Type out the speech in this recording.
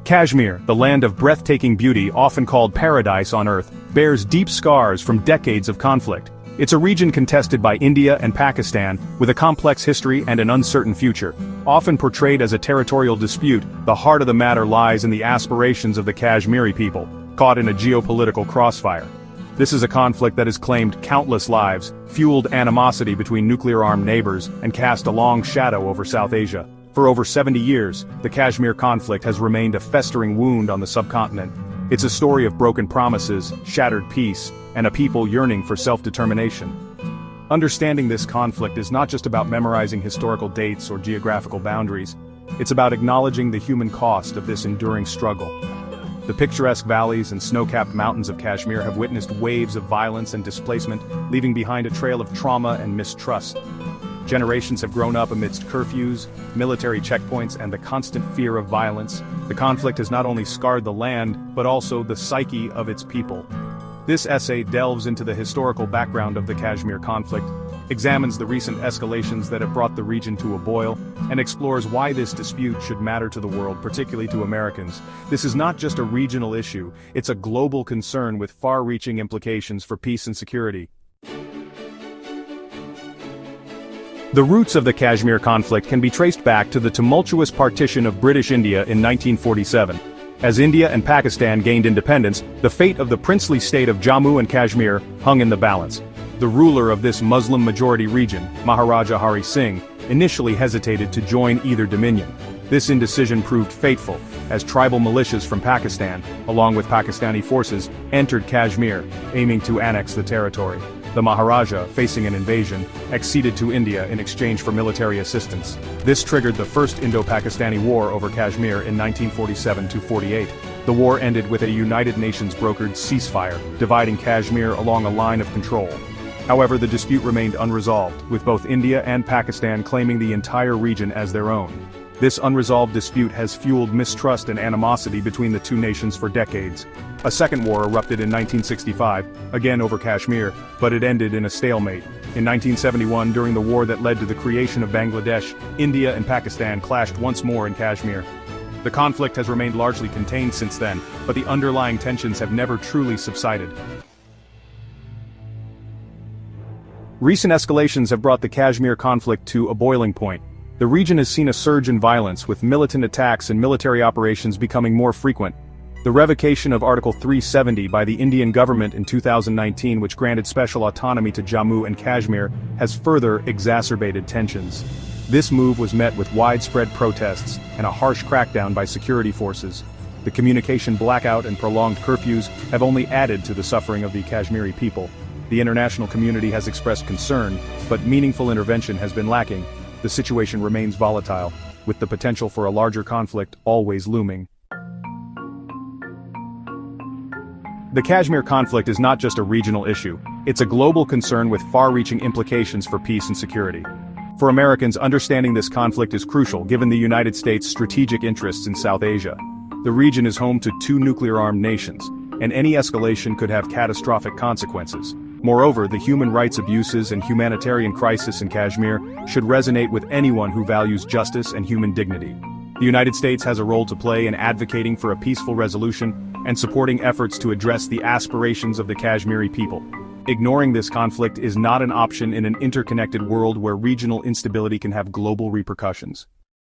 Kashmir, the land of breathtaking beauty often called paradise on Earth, bears deep scars from decades of conflict. It's a region contested by India and Pakistan, with a complex history and an uncertain future. Often portrayed as a territorial dispute, the heart of the matter lies in the aspirations of the Kashmiri people, caught in a geopolitical crossfire. This is a conflict that has claimed countless lives, fueled animosity between nuclear-armed neighbors, and cast a long shadow over South Asia. For over 70 years, the Kashmir conflict has remained a festering wound on the subcontinent. It's a story of broken promises, shattered peace, and a people yearning for self-determination. Understanding this conflict is not just about memorizing historical dates or geographical boundaries. It's about acknowledging the human cost of this enduring struggle. The picturesque valleys and snow-capped mountains of Kashmir have witnessed waves of violence and displacement, leaving behind a trail of trauma and mistrust. Generations have grown up amidst curfews, military checkpoints, and the constant fear of violence. The conflict has not only scarred the land, but also the psyche of its people. This essay delves into the historical background of the Kashmir conflict, examines the recent escalations that have brought the region to a boil, and explores why this dispute should matter to the world, particularly to Americans. This is not just a regional issue, it's a global concern with far-reaching implications for peace and security. The roots of the Kashmir conflict can be traced back to the tumultuous partition of British India in 1947. As India and Pakistan gained independence, the fate of the princely state of Jammu and Kashmir hung in the balance. The ruler of this Muslim-majority region, Maharaja Hari Singh, initially hesitated to join either dominion. This indecision proved fateful, as tribal militias from Pakistan, along with Pakistani forces, entered Kashmir, aiming to annex the territory. The Maharaja, facing an invasion, acceded to India in exchange for military assistance. This triggered the First Indo-Pakistani War over Kashmir in 1947-48. The war ended with a United Nations-brokered ceasefire, dividing Kashmir along a line of control. However, the dispute remained unresolved, with both India and Pakistan claiming the entire region as their own. This unresolved dispute has fueled mistrust and animosity between the two nations for decades. A second war erupted in 1965, again over Kashmir, but it ended in a stalemate. In 1971, during the war that led to the creation of Bangladesh, India and Pakistan clashed once more in Kashmir. The conflict has remained largely contained since then, but the underlying tensions have never truly subsided. Recent escalations have brought the Kashmir conflict to a boiling point. The region has seen a surge in violence, with militant attacks and military operations becoming more frequent. The revocation of Article 370 by the Indian government in 2019, which granted special autonomy to Jammu and Kashmir, has further exacerbated tensions. This move was met with widespread protests and a harsh crackdown by security forces. The communication blackout and prolonged curfews have only added to the suffering of the Kashmiri people. The international community has expressed concern, but meaningful intervention has been lacking. The situation remains volatile, with the potential for a larger conflict always looming. The Kashmir conflict is not just a regional issue, it's a global concern with far-reaching implications for peace and security. For Americans, understanding this conflict is crucial given the United States' strategic interests in South Asia. The region is home to two nuclear-armed nations, and any escalation could have catastrophic consequences. Moreover, the human rights abuses and humanitarian crisis in Kashmir should resonate with anyone who values justice and human dignity. The United States has a role to play in advocating for a peaceful resolution and supporting efforts to address the aspirations of the Kashmiri people. Ignoring this conflict is not an option in an interconnected world where regional instability can have global repercussions.